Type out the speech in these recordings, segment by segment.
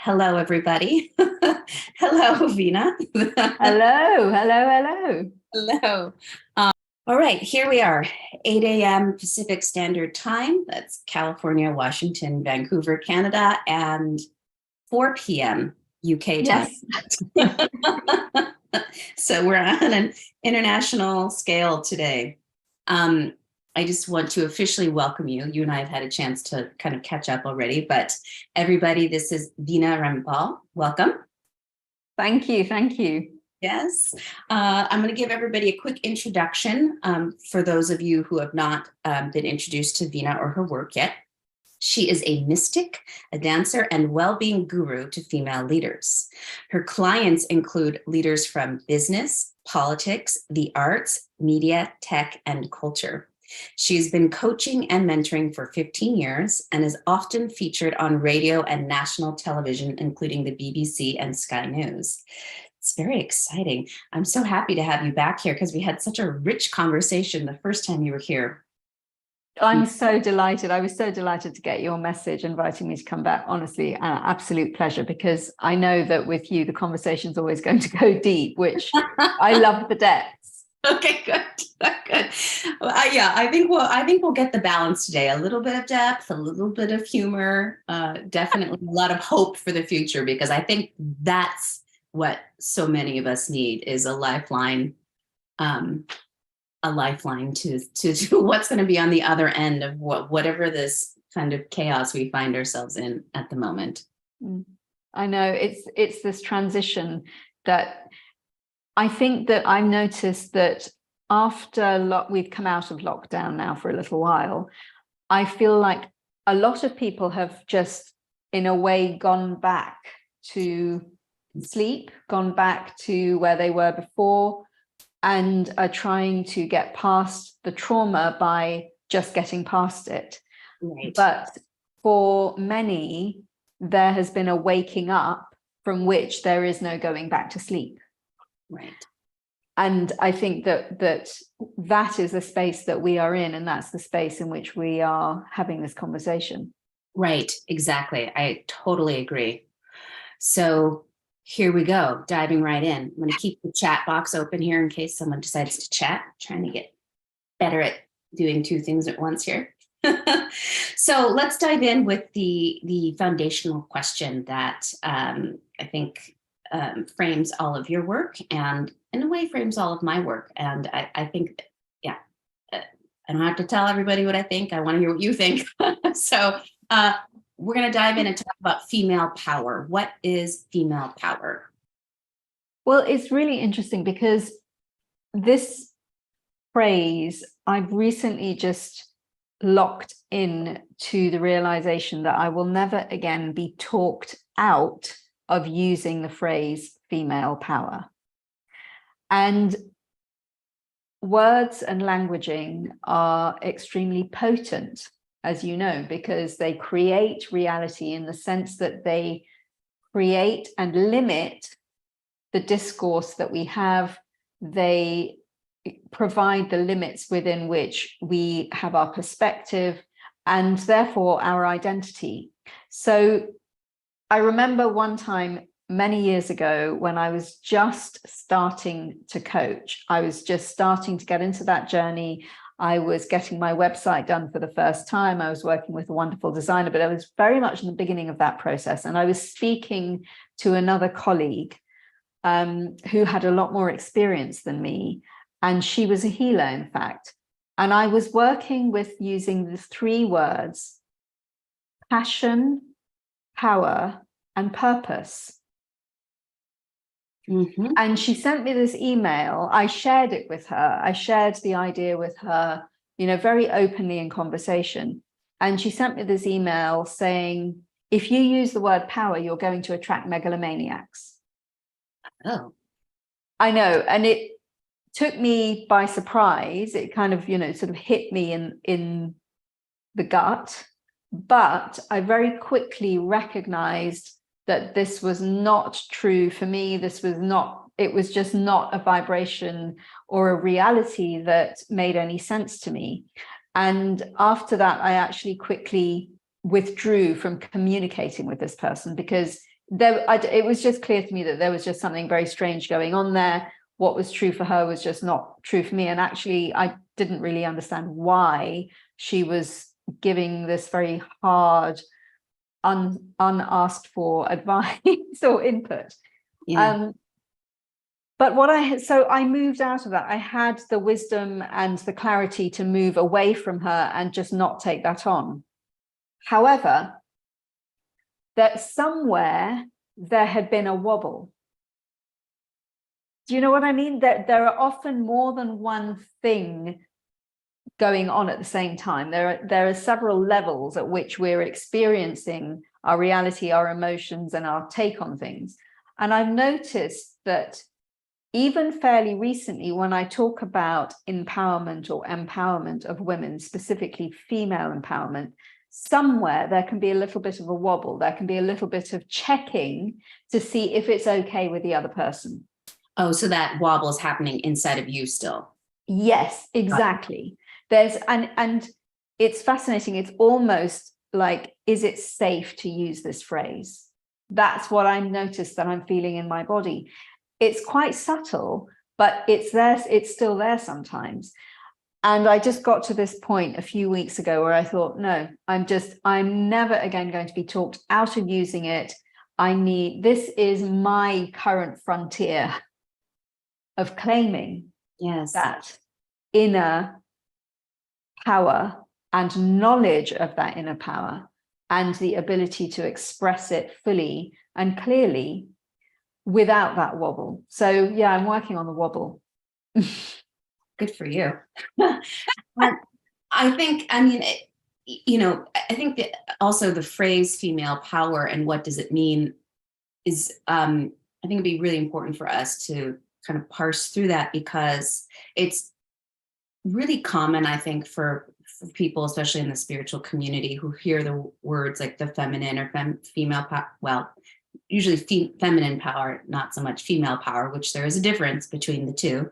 Hello, everybody. Hello, Vena. Hello, hello, hello. Hello. All right, here we are, 8 a.m. Pacific Standard Time. That's California, Washington, Vancouver, Canada, and 4 p.m. UK time. Yes. So we're on an international scale today. I just want to officially welcome you. You and I have had a chance to kind of catch up already, but everybody, this is Vena Ramphal. Welcome. Thank you, thank you. Yes. I'm going to give everybody a quick introduction for those of you who have not been introduced to Vena or her work yet. She is a mystic, a dancer, and well-being guru to female leaders. Her clients include leaders from business, politics, the arts, media, tech, and culture. She's been coaching and mentoring for 15 years and is often featured on radio and national television, including the BBC and Sky News. It's very exciting. I'm so happy to have you back here because we had such a rich conversation the first time you were here. I'm so delighted. I was so delighted to get your message inviting me to come back. Honestly, an absolute pleasure, because I know that with you, the conversation's always going to go deep, which I love the depths. Okay, good. Good. Well, yeah, I think we'll get the balance today. A little bit of depth, a little bit of humor, definitely a lot of hope for the future, because I think that's what so many of us need, is a lifeline to what's going to be on the other end of whatever this kind of chaos we find ourselves in at the moment. I know it's this transition that I think that I noticed that after we've come out of lockdown now for a little while, I feel like a lot of people have just, in a way, gone back to sleep, gone back to where they were before, and are trying to get past the trauma by just getting past it. Right. But for many, there has been a waking up from which there is no going back to sleep. Right. And I think that is the space that we are in, and that's the space in which we are having this conversation. Right, exactly. I totally agree. So here we go, diving right in. I'm going to keep the chat box open here in case someone decides to chat. I'm trying to get better at doing two things at once here. So let's dive in with the foundational question that I think frames all of your work, and in a way frames all of my work. And I think, yeah, I don't have to tell everybody what I think. I want to hear what you think. So we're going to dive in and talk about female power. What is female power? Well, it's really interesting because this phrase, I've recently just locked in to the realization that I will never again be talked out of using the phrase female power. And words and languaging are extremely potent, as you know, because they create reality in the sense that they create and limit the discourse that we have. They provide the limits within which we have our perspective and therefore our identity. So I remember one time many years ago when I was just starting to coach, I was just starting to get into that journey. I was getting my website done for the first time. I was working with a wonderful designer, but I was very much in the beginning of that process. And I was speaking to another colleague who had a lot more experience than me. And she was a healer, in fact. And I was working with using the three words: passion, power, and purpose. Mm-hmm. And she sent me this email. I shared it with her. I shared the idea with her, very openly in conversation. And she sent me this email saying, if you use the word power, you're going to attract megalomaniacs. Oh. I know. And it took me by surprise. It kind of, sort of hit me in the gut. But I very quickly recognized that this was not true for me. It was just not a vibration or a reality that made any sense to me. And after that, I actually quickly withdrew from communicating with this person, because it was just clear to me that there was just something very strange going on there. What was true for her was just not true for me. And actually, I didn't really understand why she was giving this very hard, unasked for advice or input. Yeah. But so I moved out of that. I had the wisdom and the clarity to move away from her and just not take that on. However, that somewhere there had been a wobble. Do you know what I mean? That there are often more than one thing going on at the same time. There are several levels at which we're experiencing our reality, our emotions, and our take on things. And I've noticed that even fairly recently, when I talk about empowerment or empowerment of women, specifically female empowerment, somewhere there can be a little bit of a wobble. There can be a little bit of checking to see if it's okay with the other person. Oh, so that wobble is happening inside of you still. Yes, exactly. There's and it's fascinating. It's almost like, is it safe to use this phrase? That's what I noticed that I'm feeling in my body. It's quite subtle, but it's there, it's still there sometimes. And I just got to this point a few weeks ago where I thought, no, I'm never again going to be talked out of using it. This is my current frontier of claiming that inner power and knowledge of that inner power and the ability to express it fully and clearly without that wobble. So yeah, I'm working on the wobble. Good for you. I think, I mean, I think that also the phrase female power and what does it mean is, I think it'd be really important for us to kind of parse through that, because it's really common, I think, for people, especially in the spiritual community, who hear the words like the feminine or female power, well, usually feminine power, not so much female power, which there is a difference between the two.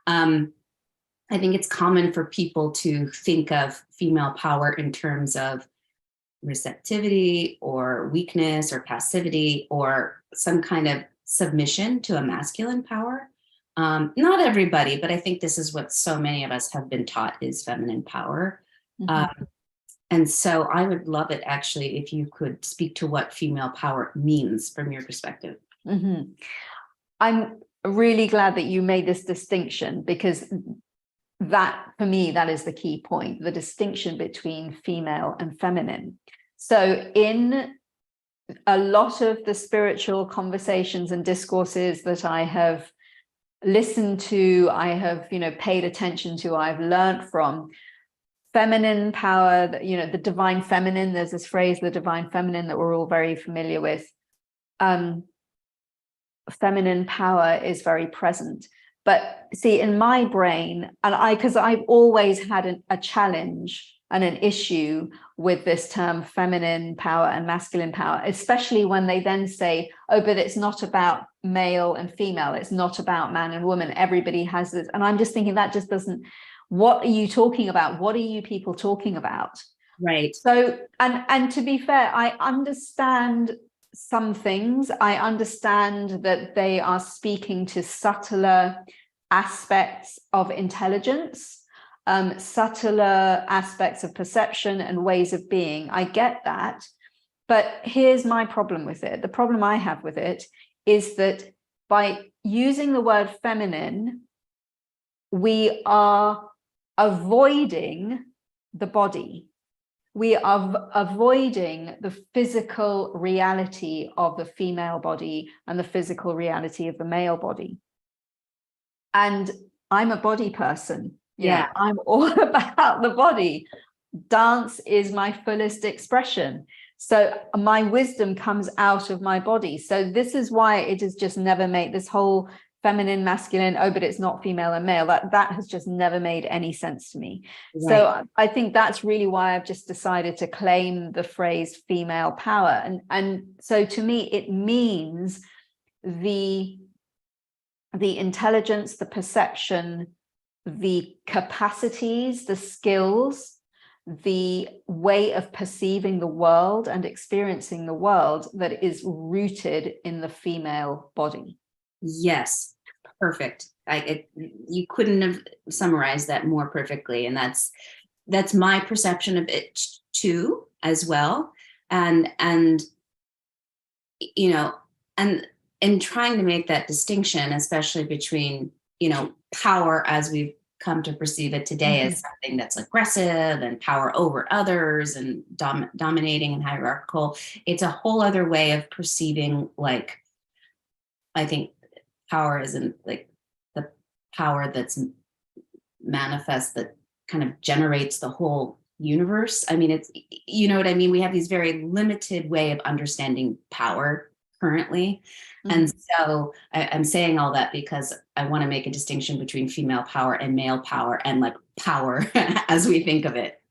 I think it's common for people to think of female power in terms of receptivity or weakness or passivity or some kind of submission to a masculine power. Not everybody, but I think this is what so many of us have been taught is feminine power. Mm-hmm. And so I would love it, actually, if you could speak to what female power means from your perspective. Mm-hmm. I'm really glad that you made this distinction, because that, for me, that is the key point, the distinction between female and feminine. So in a lot of the spiritual conversations and discourses that I have listened to, I have, paid attention to, I've learned from, feminine power, the divine feminine, there's this phrase, the divine feminine, that we're all very familiar with. Feminine power is very present. But see, in my brain, and because I've always had a challenge and an issue with this term feminine power and masculine power, especially when they then say, oh, but it's not about male and female, it's not about man and woman, everybody has this. And I'm just thinking, that just doesn't, what are you talking about? What are you people talking about? Right. So, and to be fair, I understand some things. I understand that they are speaking to subtler aspects of intelligence, subtler aspects of perception and ways of being. I get that. But here's my problem with it. The problem I have with it is that by using the word feminine, we are avoiding the body. We are avoiding the physical reality of the female body and the physical reality of the male body. And I'm a body person. Yeah. I'm all about the body. Dance is my fullest expression. So my wisdom comes out of my body. So this is why it has just never made this whole feminine, masculine, oh, but it's not female and male. That has just never made any sense to me. Right. So I think that's really why I've just decided to claim the phrase female power. And so to me, it means the intelligence, the perception, the capacities, the skills, the way of perceiving the world and experiencing the world that is rooted in the female body. Yes, perfect. You couldn't have summarized that more perfectly, and that's my perception of it too, as well. And you know, and in trying to make that distinction, especially between, power as we've come to perceive it today as something that's aggressive and power over others and dominating and hierarchical. It's a whole other way of perceiving, like, I think power isn't like the power that's manifest that kind of generates the whole universe. I mean, it's, you know what I mean? We have these very limited way of understanding power currently. And so I'm saying all that because I want to make a distinction between female power and male power, and like power as we think of it.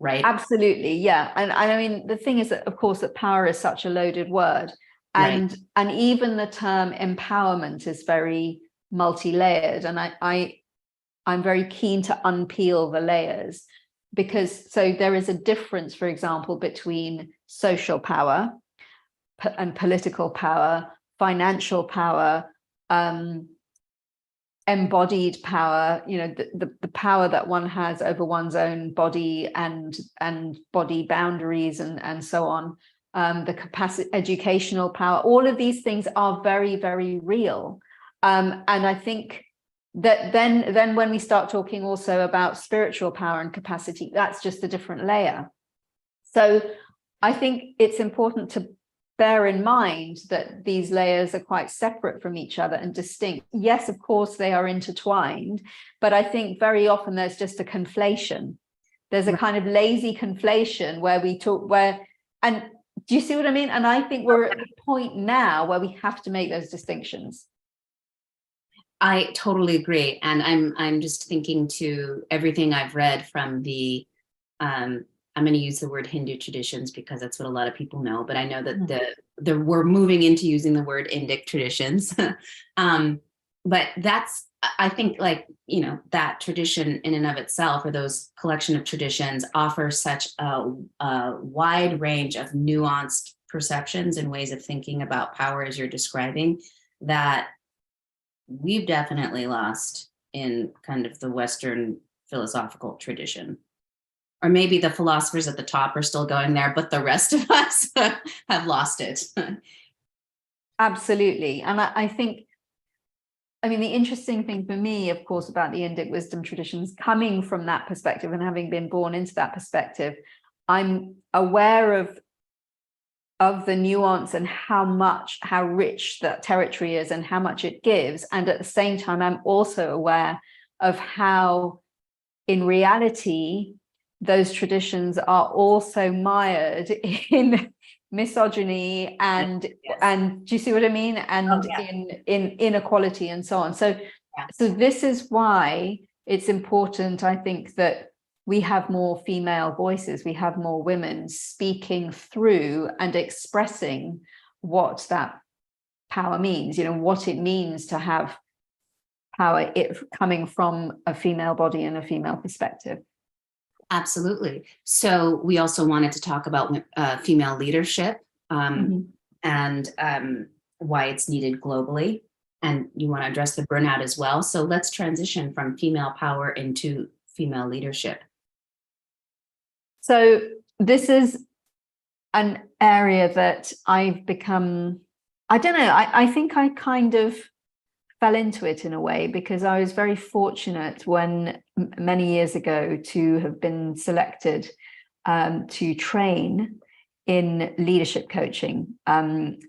Right. Absolutely. Yeah. And I mean, the thing is that, of course, that power is such a loaded word. And even the term empowerment is very multi-layered. And I'm very keen to unpeel the layers, because so there is a difference, for example, between social power and political power, financial power, embodied power, the power that one has over one's own body and body boundaries and so on, the capacity, educational power. All of these things are very, very real. And I think that then when we start talking also about spiritual power and capacity, that's just a different layer. So I think it's important to bear in mind that these layers are quite separate from each other and distinct. Yes, of course, they are intertwined, but I think very often there's just a conflation. There's a kind of lazy conflation where we talk, and do you see what I mean? And I think we're at the point now where we have to make those distinctions. I totally agree. And I'm just thinking to everything I've read from the, I'm going to use the word Hindu traditions because that's what a lot of people know, but I know that we're moving into using the word Indic traditions. But that's, I think, like, that tradition in and of itself, or those collection of traditions, offer such a wide range of nuanced perceptions and ways of thinking about power, as you're describing, that we've definitely lost in kind of the Western philosophical tradition. Or maybe the philosophers at the top are still going there, but the rest of us have lost it. Absolutely. And I think, I mean, the interesting thing for me, of course, about the Indic wisdom traditions, coming from that perspective and having been born into that perspective, I'm aware of the nuance and how rich that territory is and how much it gives. And at the same time, I'm also aware of how, in reality, those traditions are also mired in misogyny and do you see what I mean? And in inequality and so on. So this is why it's important, I think, that we have more female voices, we have more women speaking through and expressing what that power means, what it means to have power coming from a female body and a female perspective. Absolutely. So we also wanted to talk about female leadership and why it's needed globally. And you want to address the burnout as well. So let's transition from female power into female leadership. So this is an area that I've become, I don't know, I think I kind of fell into it in a way, because I was very fortunate when many years ago to have been selected to train in leadership coaching.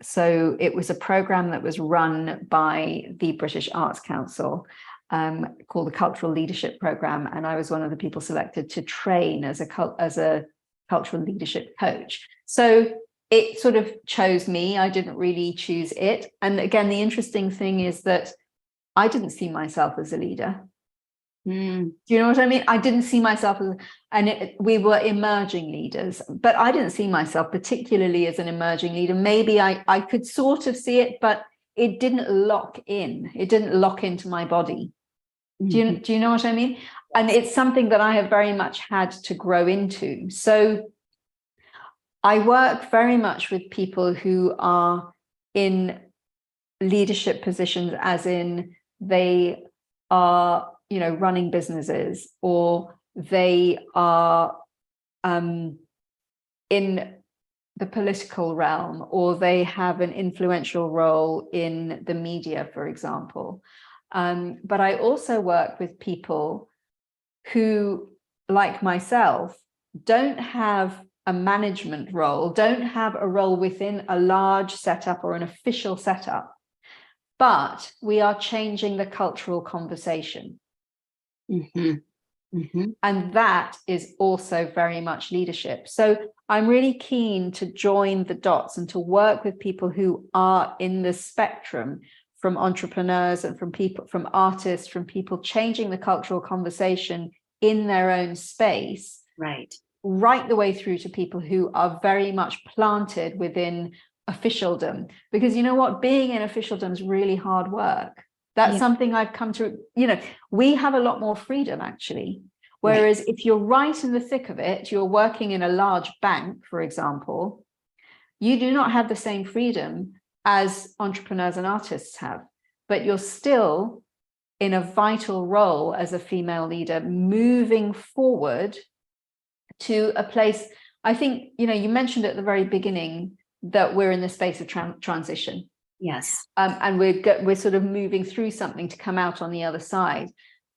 So it was a program that was run by the British Arts Council called the Cultural Leadership Program. And I was one of the people selected to train as a cultural leadership coach. So it sort of chose me. I didn't really choose it. And again, the interesting thing is that I didn't see myself as a leader. Do you know what I mean? I didn't see myself as, we were emerging leaders, but I didn't see myself particularly as an emerging leader. Maybe I could sort of see it, but it didn't lock in. It didn't lock into my body. Do you know what I mean? And it's something that I have very much had to grow into. So I work very much with people who are in leadership positions, as in they are, running businesses, or they are in the political realm, or they have an influential role in the media, for example. But I also work with people who, like myself, don't have a management role, don't have a role within a large setup or an official setup, but we are changing the cultural conversation. Mm-hmm. Mm-hmm. And that is also very much leadership. So I'm really keen to join the dots and to work with people who are in the spectrum, from entrepreneurs and from people, from artists, from people changing the cultural conversation in their own space, right the way through to people who are very much planted within officialdom. Because you know what, being in officialdom is really hard work. That's something I've come to, we have a lot more freedom, actually. Whereas if you're right in the thick of it, you're working in a large bank, for example, you do not have the same freedom as entrepreneurs and artists have, but you're still in a vital role as a female leader, moving forward to a place. I think, you mentioned at the very beginning that we're in the space of transition. Yes. And we're sort of moving through something to come out on the other side.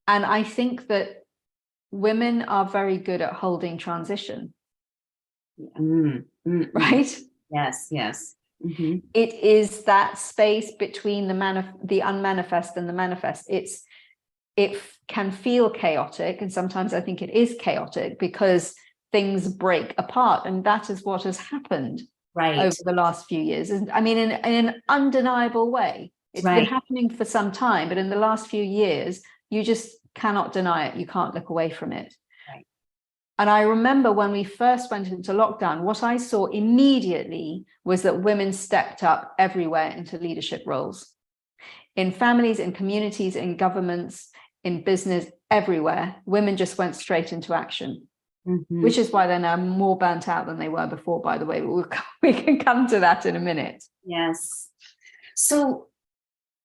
And I think that women are very good at holding transition. Right? Yes, yes. Mm-hmm. It is that space between the unmanifest and the manifest. It can feel chaotic, and sometimes I think it is chaotic because things break apart, and that is what has happened over the last few years. And I mean, in an undeniable way, it's been happening for some time, but in the last few years, you just cannot deny it. You can't look away from it. And I remember when we first went into lockdown, what I saw immediately was that women stepped up everywhere into leadership roles, in families, in communities, in governments, in business, everywhere. Women just went straight into action, which is why they're now more burnt out than they were before, by the way. We can come to that in a minute. Yes. So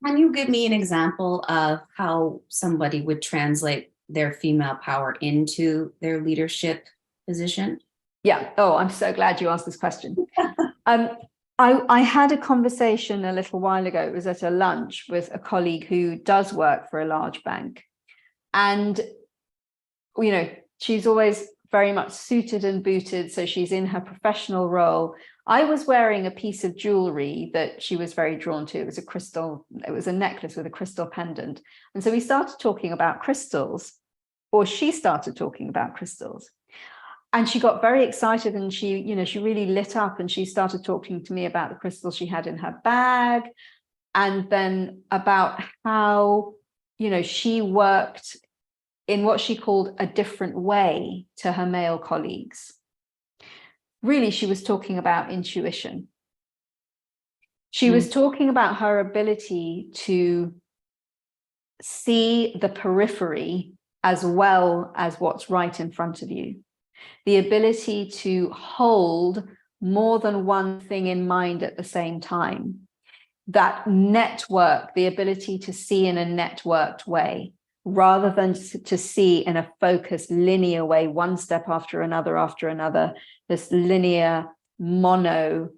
can you give me an example of how somebody would translate their female power into their leadership position? Yeah. Oh, I'm so glad you asked this question. I had a conversation a little while ago. It was at a lunch with a colleague who does work for a large bank. And, she's always very much suited and booted. So she's in her professional role. I was wearing a piece of jewelry that she was very drawn to. It was a necklace with a crystal pendant. And so we started talking about crystals, or she started talking about crystals. And she got very excited, and she really lit up, and she started talking to me about the crystals she had in her bag, and then about how, she worked in what she called a different way to her male colleagues. Really, she was talking about intuition. She was talking about her ability to see the periphery as well as what's right in front of you. The ability to hold more than one thing in mind at the same time. That network, the ability to see in a networked way, rather than to see in a focused linear way, one step after another, this linear mono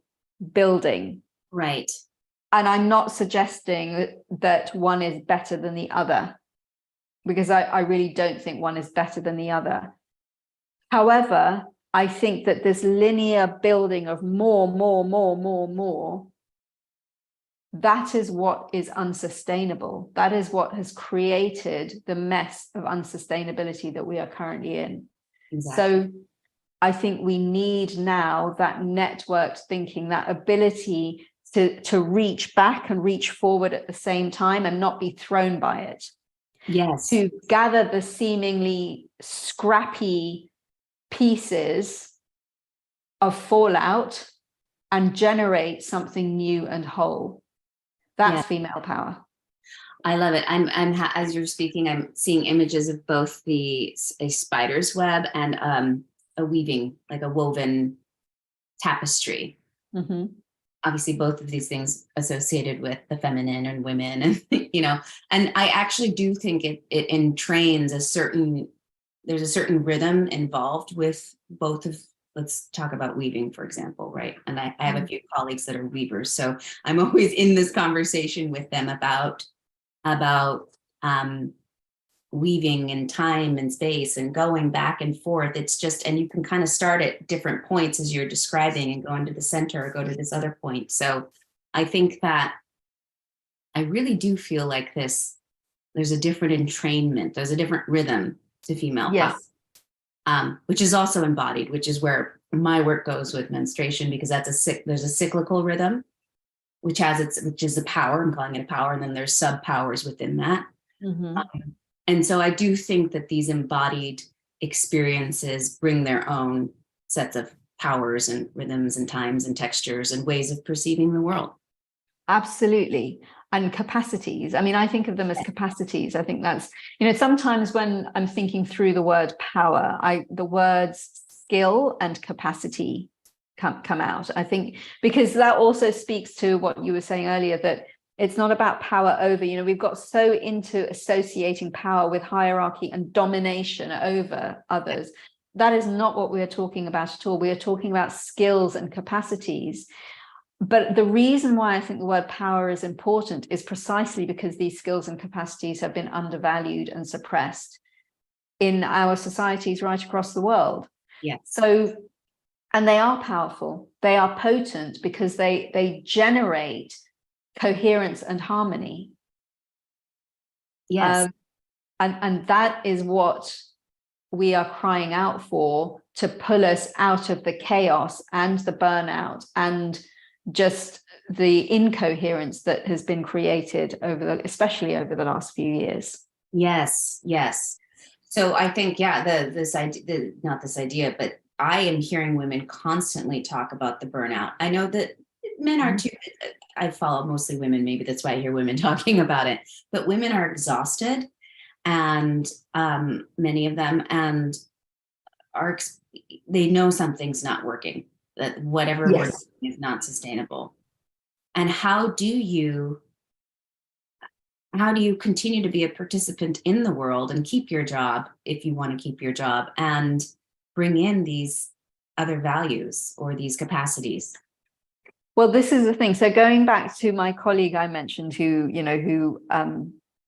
building. Right. And I'm not suggesting that one is better than the other, because I really don't think one is better than the other. However, I think that this linear building of more, that is what is unsustainable. That is what has created the mess of unsustainability that we are currently in. Exactly. So I think we need now that networked thinking, that ability to reach back and reach forward at the same time and not be thrown by it. Yes. To gather the seemingly scrappy pieces of fallout and generate something new and whole. That's female power. I love it. As you're speaking, I'm seeing images of both a spider's web and a weaving, like a woven tapestry. Mm-hmm. Obviously, both of these things associated with the feminine and women, and and I actually do think it entrains there's a certain rhythm involved with both of. Let's talk about weaving, for example, right? And I have a few colleagues that are weavers, so I'm always in this conversation with them about weaving and time and space and going back and forth. It's just, and you can kind of start at different points as you're describing and go into the center or go to this other point. So I think that I really do feel like there's a different entrainment, there's a different rhythm to female power, which is also embodied, which is where my work goes with menstruation, because there's a cyclical rhythm, which is the power, I'm calling it a power, and then there's sub powers within that. Mm-hmm. And so I do think that these embodied experiences bring their own sets of powers and rhythms and times and textures and ways of perceiving the world. Absolutely. And capacities. I mean, I think of them as capacities. I think that's, sometimes when I'm thinking through the word power, the words skill and capacity come out. I think because that also speaks to what you were saying earlier, that it's not about power over, we've got so into associating power with hierarchy and domination over others. That is not what we're talking about at all. We are talking about skills and capacities. But the reason why I think the word power is important is precisely because these skills and capacities have been undervalued and suppressed in our societies right across the world. Yeah. So, and they are powerful. They are potent because they generate coherence and harmony. Yes. And that is what we are crying out for, to pull us out of the chaos and the burnout and just the incoherence that has been created especially over the last few years. Yes. So I think, not this idea, but I am hearing women constantly talk about the burnout. I know that men are too. I follow mostly women, maybe that's why I hear women talking about it, but women are exhausted, and many of them, and they know something's not working, that whatever we're doing is not sustainable. And how do you continue to be a participant in the world and keep your job, if you want to keep your job, and bring in these other values or these capacities? Well, this is the thing. So going back to my colleague I mentioned who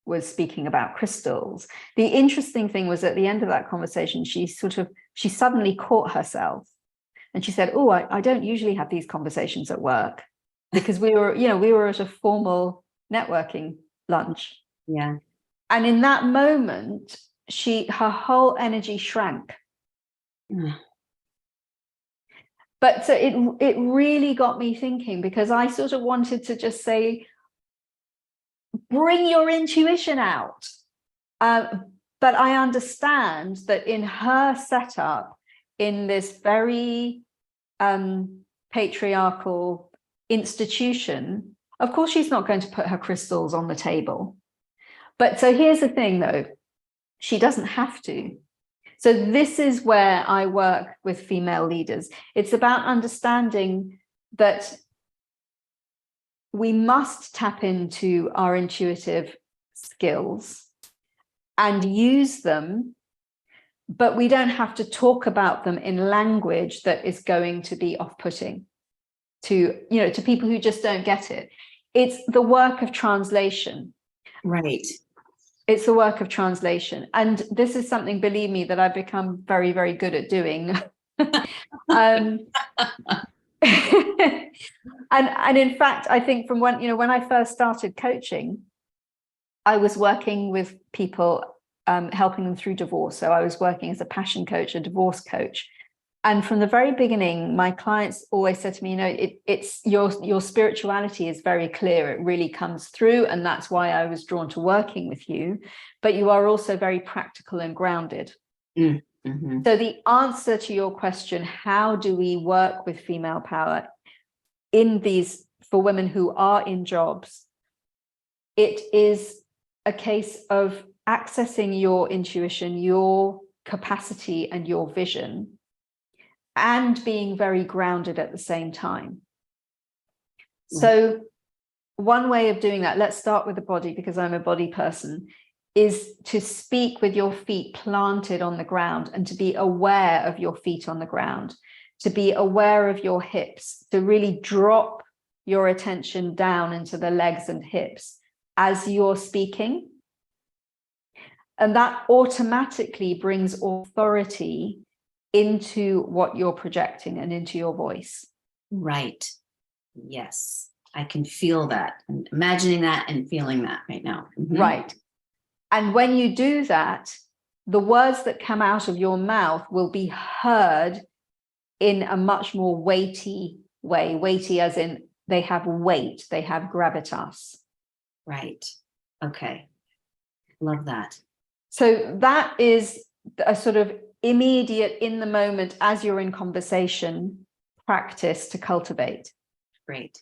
was speaking about crystals, the interesting thing was at the end of that conversation, she suddenly caught herself and she said, oh, I don't usually have these conversations at work, because we were at a formal networking lunch. Yeah. And in that moment, her whole energy shrank. But so it really got me thinking, because I sort of wanted to just say, bring your intuition out. But I understand that in her setup, in this very patriarchal institution, of course, she's not going to put her crystals on the table. But so here's the thing, though, she doesn't have to. So this is where I work with female leaders. It's about understanding that we must tap into our intuitive skills and use them, but we don't have to talk about them in language that is going to be off-putting to people who just don't get it. It's the work of translation. Right. It's the work of translation. And this is something, believe me, that I've become very, very good at doing. And in fact, I think from when I first started coaching, I was working with people, helping them through divorce. So I was working as a passion coach, a divorce coach. And from the very beginning, my clients always said to me, it's your spirituality is very clear. It really comes through. And that's why I was drawn to working with you. But you are also very practical and grounded. Mm-hmm. So the answer to your question, how do we work with female power for women who are in jobs, it is a case of accessing your intuition, your capacity, and your vision, and being very grounded at the same time. So one way of doing that, let's start with the body, because I'm a body person, is to speak with your feet planted on the ground and to be aware of your feet on the ground, to be aware of your hips, to really drop your attention down into the legs and hips as you're speaking. And that automatically brings authority into what you're projecting and into your voice. Right. Yes. I can feel that, and imagining that and feeling that right now. Mm-hmm. Right. And when you do that, the words that come out of your mouth will be heard in a much more weighty way. Weighty as in they have weight, they have gravitas. Right. Okay. Love that. So that is a sort of immediate, in the moment, as you're in conversation, practice to cultivate. Great.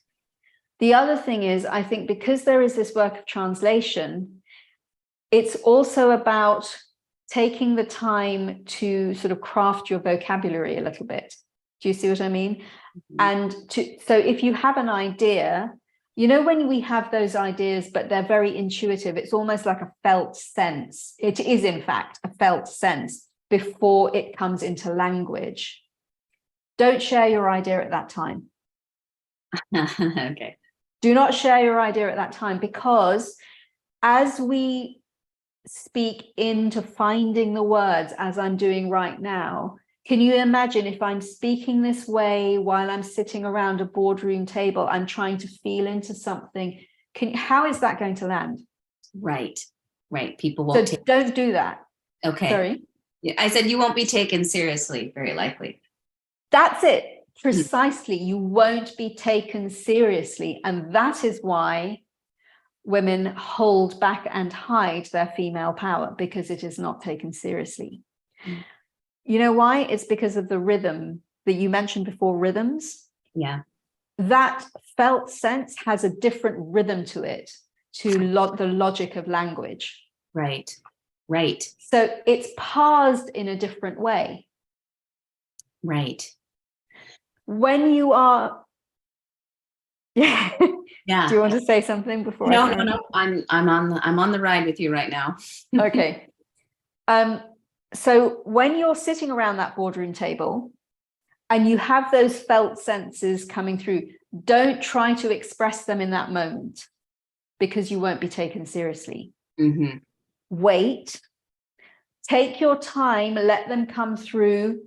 The other thing is, I think because there is this work of translation, it's also about taking the time to sort of craft your vocabulary a little bit. Do you see what I mean? Mm-hmm. And so if you have an idea, you know, when we have those ideas, but they're very intuitive, it's almost like a felt sense. It is, in fact, a felt sense before it comes into language. Don't share your idea at that time. Okay. Do not share your idea at that time, because as we speak into finding the words, as I'm doing right now, can you imagine if I'm speaking this way while I'm sitting around a boardroom table, I'm trying to feel into something? How is that going to land? Right. Right. People won't. So don't do that. Okay. Sorry. Yeah, I said you won't be taken seriously, very likely. That's it. Precisely. You won't be taken seriously. And that is why women hold back and hide their female power, because it is not taken seriously. Mm. You know why? It's because of the rhythm that you mentioned before, rhythms. Yeah. That felt sense has a different rhythm to it, to the logic of language. Right. Right. So it's parsed in a different way. Right. When you are... Yeah. Yeah. Do you want to say something before? No. I'm on the ride with you right now. Okay. So when you're sitting around that boardroom table and you have those felt senses coming through, don't try to express them in that moment, because you won't be taken seriously. Mm-hmm. Wait, take your time, let them come through,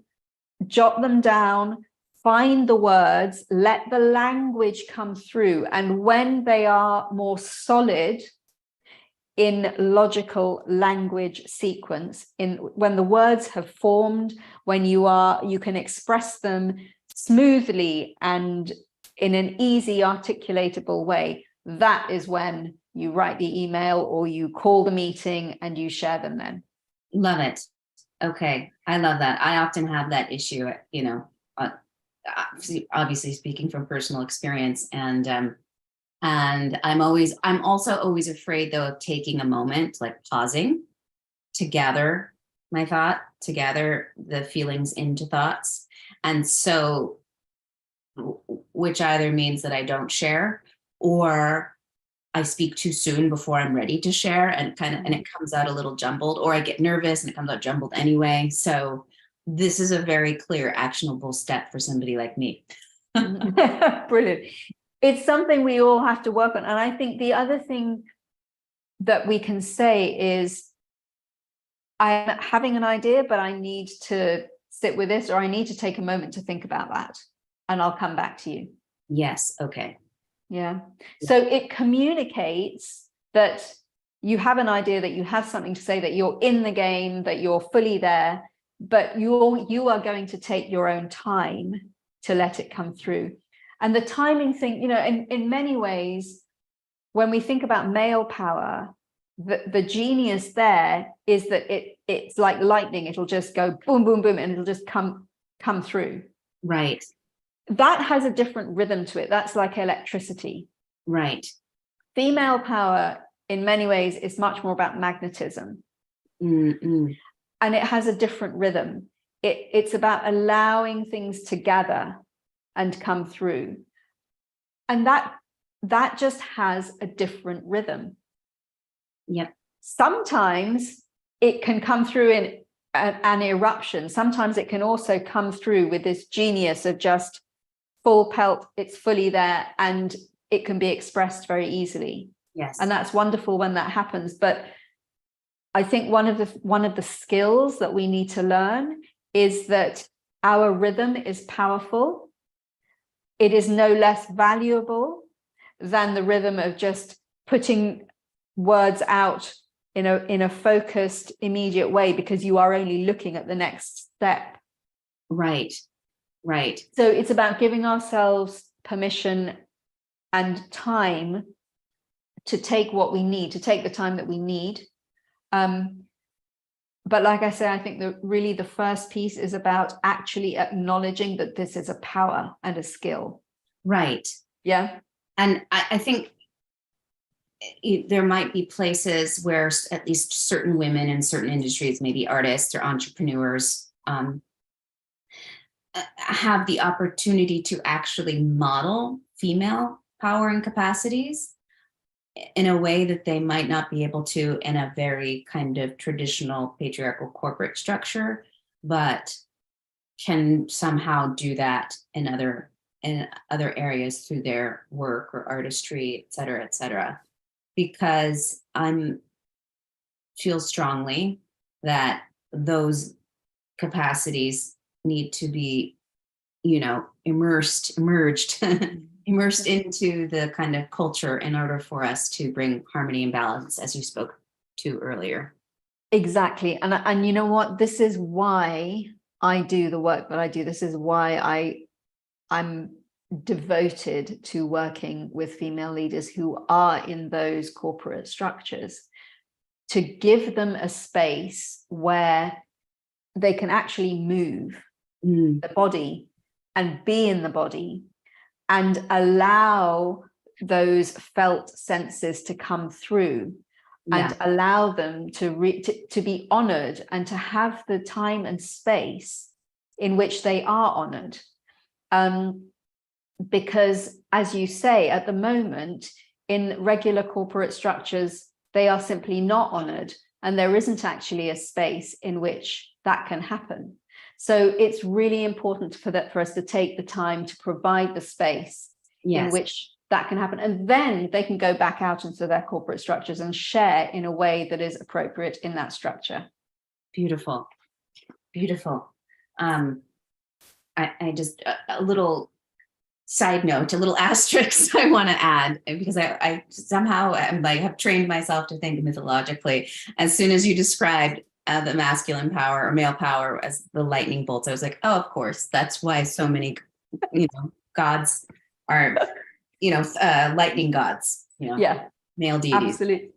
jot them down, find the words, let the language come through. And when they are more solid in logical language sequence, when the words have formed, when you can express them smoothly and in an easy, articulatable way, that is when you write the email or you call the meeting and you share them then. Love it. Okay. I love that. I often have that issue, you know, obviously speaking from personal experience, and I'm also always afraid, though, of taking a moment, like pausing to gather my thought, to gather the feelings into thoughts. And so, which either means that I don't share, or I speak too soon before I'm ready to share, and it comes out a little jumbled, or I get nervous and it comes out jumbled anyway. So this is a very clear, actionable step for somebody like me. Brilliant. It's something we all have to work on. And I think the other thing that we can say is, I'm having an idea, but I need to sit with this, or I need to take a moment to think about that, and I'll come back to you. Yes. Okay. Yeah. So it communicates that you have an idea, that you have something to say, that you're in the game, that you're fully there, but you are going to take your own time to let it come through. And the timing thing, you know, in many ways, when we think about male power, the genius there is that it's like lightning. It'll just go boom, boom, boom, and it'll just come through. Right. That has a different rhythm to it. That's like electricity. Right. Female power in many ways is much more about magnetism. Mm-mm. And it has a different rhythm. It's about allowing things to gather and come through. And that just has a different rhythm. Yep. Sometimes it can come through in an eruption. Sometimes it can also come through with this genius of just full pelt, it's fully there, and it can be expressed very easily. Yes. And that's wonderful when that happens. But I think one of the skills that we need to learn is that our rhythm is powerful. It is no less valuable than the rhythm of just putting words out in a focused, immediate way, because you are only looking at the next step. Right. Right. So it's about giving ourselves permission and time to take what we need, to take the time that we need. But like I say, I think that really the first piece is about actually acknowledging that this is a power and a skill. Right. Yeah. And I think there might be places where at least certain women in certain industries, maybe artists or entrepreneurs, have the opportunity to actually model female power and capacities in a way that they might not be able to in a very kind of traditional patriarchal corporate structure, but can somehow do that in other areas through their work or artistry, et cetera, et cetera. Because feel strongly that those capacities need to be, immersed into the kind of culture in order for us to bring harmony and balance, as you spoke to earlier. Exactly. And you know what? This is why I do the work that I do. This is why I'm devoted to working with female leaders who are in those corporate structures, to give them a space where they can actually move the body and be in the body and allow those felt senses to come through. Yeah. And allow them to be honored and to have the time and space in which they are honored. Because, as you say, at the moment, in regular corporate structures, they are simply not honored, and there isn't actually a space in which that can happen. So it's really important for us to take the time to provide the space in which that can happen. And then they can go back out into their corporate structures and share in a way that is appropriate in that structure. Beautiful. Beautiful. I just, a little side note, a little asterisk I want to add, because I somehow have trained myself to think mythologically. As soon as you described the masculine power or male power as the lightning bolts, I was like, oh, of course, that's why so many, gods are, lightning gods, male deities. Absolutely.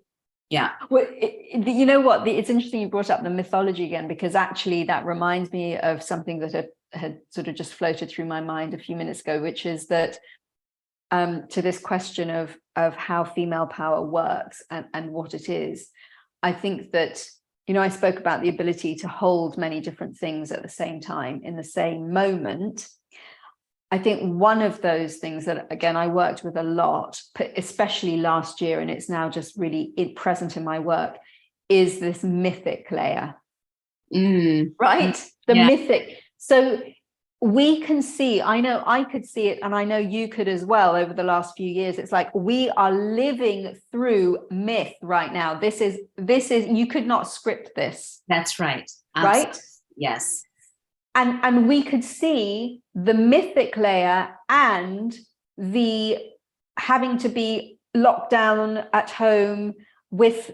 Yeah. Well, you know what? It's interesting you brought up the mythology again, because actually that reminds me of something that had sort of just floated through my mind a few minutes ago, which is that to this question of how female power works and what it is. I think that, I spoke about the ability to hold many different things at the same time in the same moment. I think one of those things that, again, I worked with a lot, especially last year, and it's now just really present in my work, is this mythic layer. Right? The mythic. So we can see, I know I could see it, and I know you could as well over the last few years. It's like we are living through myth right now. This is, you could not script this. That's right. Right? Absolutely. Yes. And we could see the mythic layer and the having to be locked down at home with,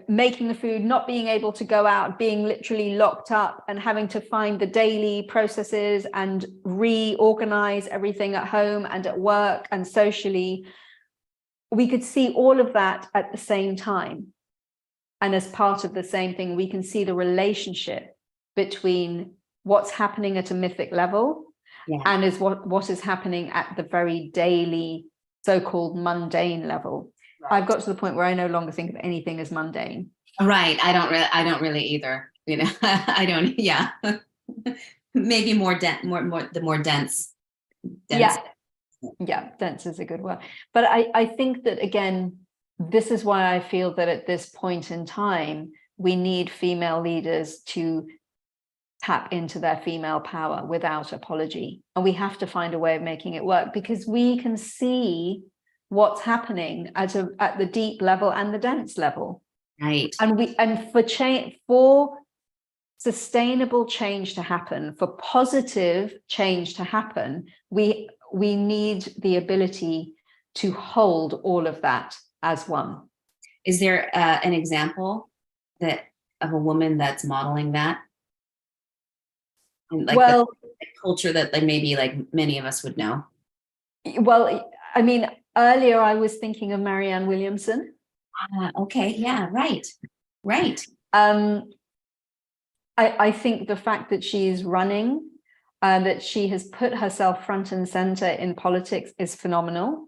making the food, not being able to go out, being literally locked up and having to find the daily processes and reorganize everything at home and at work and socially. We could see all of that at the same time. And as part of the same thing, we can see the relationship between what's happening at a mythic level and what is happening at the very daily, so-called mundane level. I've got to the point where I no longer think of anything as mundane. Right. I don't really either. You know, I don't. Yeah. Maybe more dense, the more dense. Yeah. Yeah, dense is a good word. But I think that, again, this is why I feel that at this point in time, we need female leaders to tap into their female power without apology. And we have to find a way of making it work, because we can see what's happening at the deep level and the dense level. Right. And for sustainable change to happen, for positive change to happen, we need the ability to hold all of that as one. Is there an example of a woman that's modeling that? And like Well, the culture that maybe like many of us would know. well, I mean, earlier I was thinking of Marianne Williamson. Okay. Yeah. Right. Right. I think the fact that she's running, that she has put herself front and center in politics is phenomenal,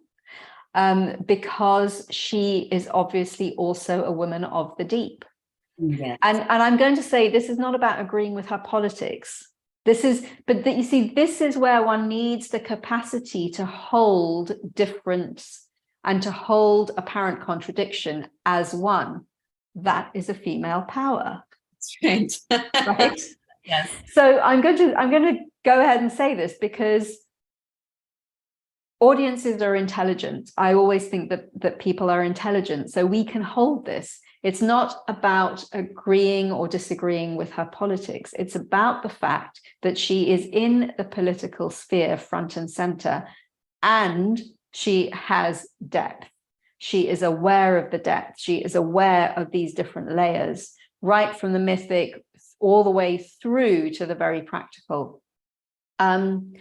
because she is obviously also a woman of the deep. Yes. And I'm going to say this is not about agreeing with her politics. You see, this is where one needs the capacity to hold difference and to hold apparent contradiction as one. That is a female power. Right. Right. Yes. So I'm going to go ahead and say this, because audiences are intelligent. I always think that people are intelligent, so we can hold this. It's not about agreeing or disagreeing with her politics. It's about the fact that she is in the political sphere front and center, and she has depth. She is aware of the depth. She is aware of these different layers, right from the mythic all the way through to the very practical. And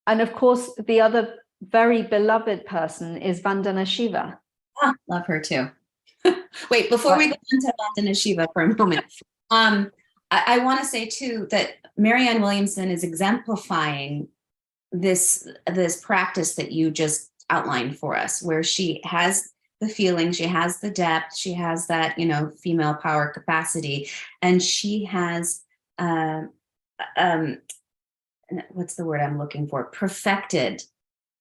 of course, the other very beloved person is Vandana Shiva. Oh, love her too. Wait, before we go into Vandana Shiva for a moment, I want to say too that Marianne Williamson is exemplifying this practice that you just outlined for us, where she has the feeling, she has the depth, she has that, female power capacity, and she has what's the word I'm looking for? Perfected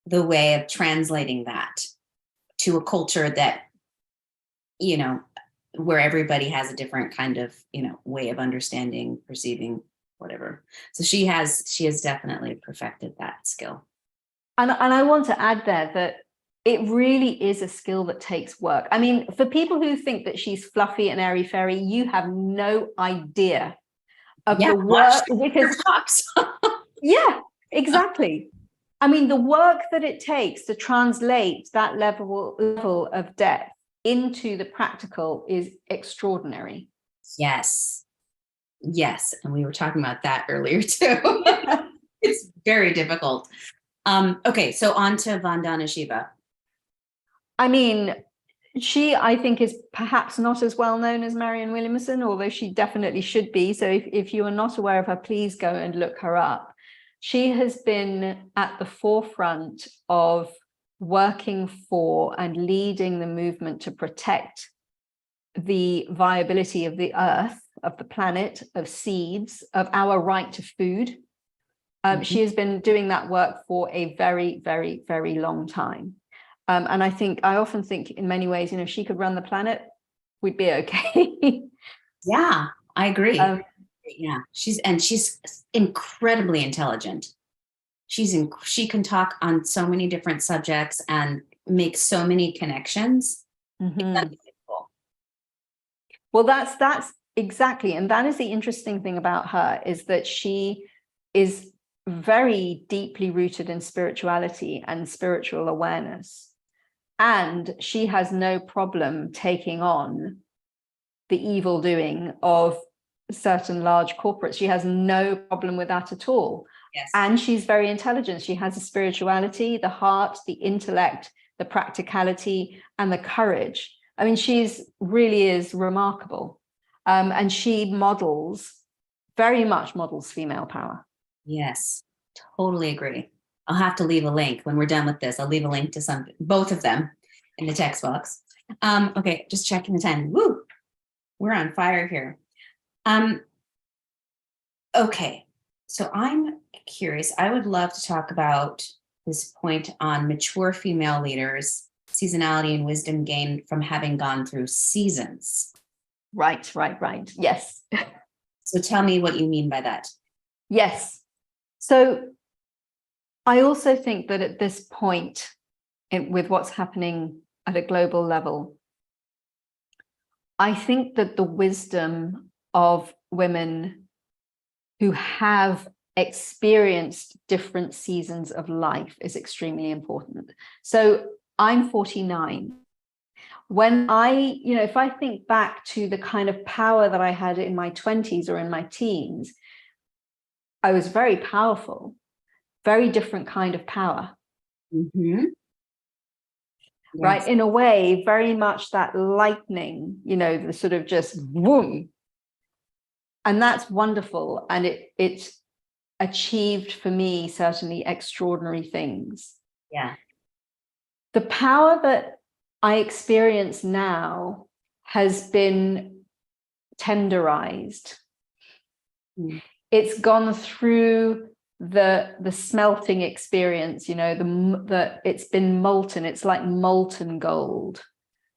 the way of translating that to a culture that, where everybody has a different kind of, way of understanding, perceiving, whatever. So she has definitely perfected that skill. And I want to add there that it really is a skill that takes work. I mean, for people who think that she's fluffy and airy fairy, you have no idea of the work, because yeah, exactly. I mean, the work that it takes to translate that level of depth into the practical is extraordinary. Yes. And we were talking about that earlier too. It's very difficult. Okay, so on to Vandana Shiva. I mean, she, I think, is perhaps not as well known as Marianne Williamson, although she definitely should be. So if you are not aware of her, please go and look her up. She has been at the forefront of working for and leading the movement to protect the viability of the earth, of the planet, of seeds, of our right to food. She has been doing that work for a very, very, very long time. And I often think in many ways, if she could run the planet, we'd be okay. Yeah, I agree. Yeah, she's incredibly intelligent. She can talk on so many different subjects and make so many connections. Mm-hmm. Well, that's exactly, and that is the interesting thing about her, is that she is very deeply rooted in spirituality and spiritual awareness, and she has no problem taking on the evil doing of certain large corporates. She has no problem with that at all. Yes. And she's very intelligent. She has the spirituality, the heart, the intellect, the practicality, and the courage. I mean, she's really is remarkable. And she very much models female power. Yes, totally agree. I'll have to leave a link when we're done with this. I'll leave a link to both of them in the text box. Okay, just checking the time. Woo, we're on fire here. Okay, so I'm curious. I would love to talk about this point on mature female leaders, seasonality and wisdom gained from having gone through seasons. Right. Yes. So tell me what you mean by that. Yes. So I also think that at this point, with what's happening at a global level, I think that the wisdom of women who have experienced different seasons of life is extremely important. So I'm 49. When if I think back to the kind of power that I had in my 20s or in my teens, I was very powerful, very different kind of power. Mm-hmm. Right? Yes. In a way, very much that lightning, the sort of just boom. And that's wonderful. And it achieved for me certainly extraordinary things. Yeah. The power that I experience now has been tenderized. Mm. It's gone through the smelting experience, it's been molten. It's like molten gold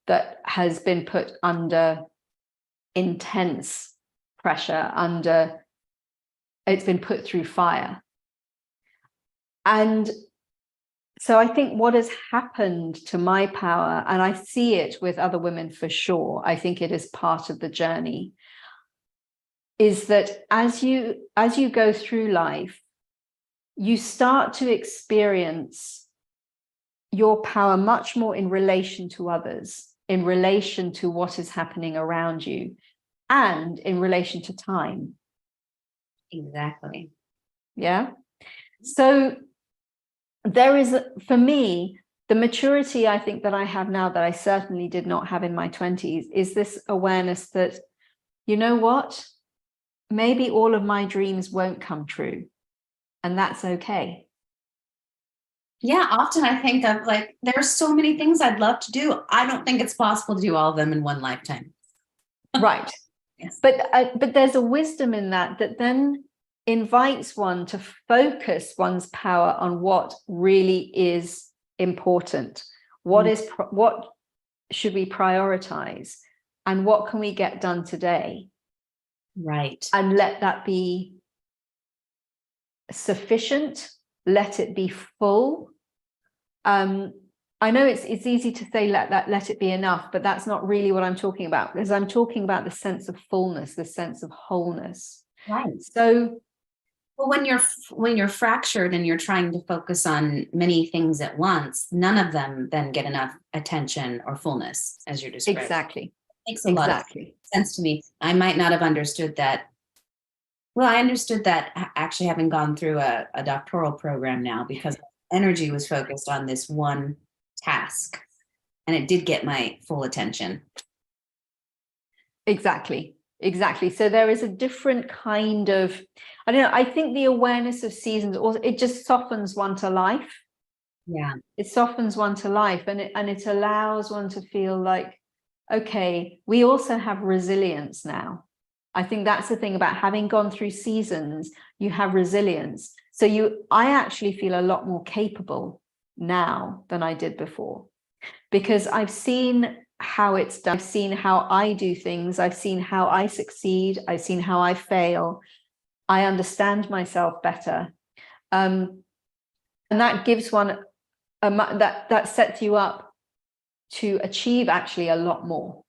that has been put under intense pressure, it's been put through fire. And so I think what has happened to my power, and I see it with other women for sure, I think it is part of the journey, is that as you go through life, you start to experience your power much more in relation to others, in relation to what is happening around you, and in relation to time. Exactly. Yeah. So there is, for me, the maturity I think that I have now that I certainly did not have in my 20s is this awareness that, you know what, maybe all of my dreams won't come true, and that's okay. Yeah, often I think of like, there's so many things I'd love to do. I don't think it's possible to do all of them in one lifetime. Right. Yes. But there's a wisdom in that then invites one to focus one's power on what really is important. What should we prioritize, and what can we get done today? Right. And let that be sufficient. Let it be full. I know it's easy to say let it be enough, but that's not really what I'm talking about, because I'm talking about the sense of fullness, the sense of wholeness. Right. So, well, when you're fractured and you're trying to focus on many things at once, none of them then get enough attention or fullness, as you're describing. Exactly. It makes a lot of sense to me. I might not have understood that. Well, I understood that actually having gone through a doctoral program now, because energy was focused on this one task, and it did get my full attention. Exactly. So there is a different kind of, I don't know, I think the awareness of seasons also, it just softens one to life. Yeah. It softens one to life, and it allows one to feel like, okay, we also have resilience now. I think that's the thing about having gone through seasons, you have resilience. So I actually feel a lot more capable now than I did before, because I've seen how it's done. I've seen how I do things. I've seen how I succeed. I've seen how I fail. I understand myself better. And that gives one that sets you up to achieve actually a lot more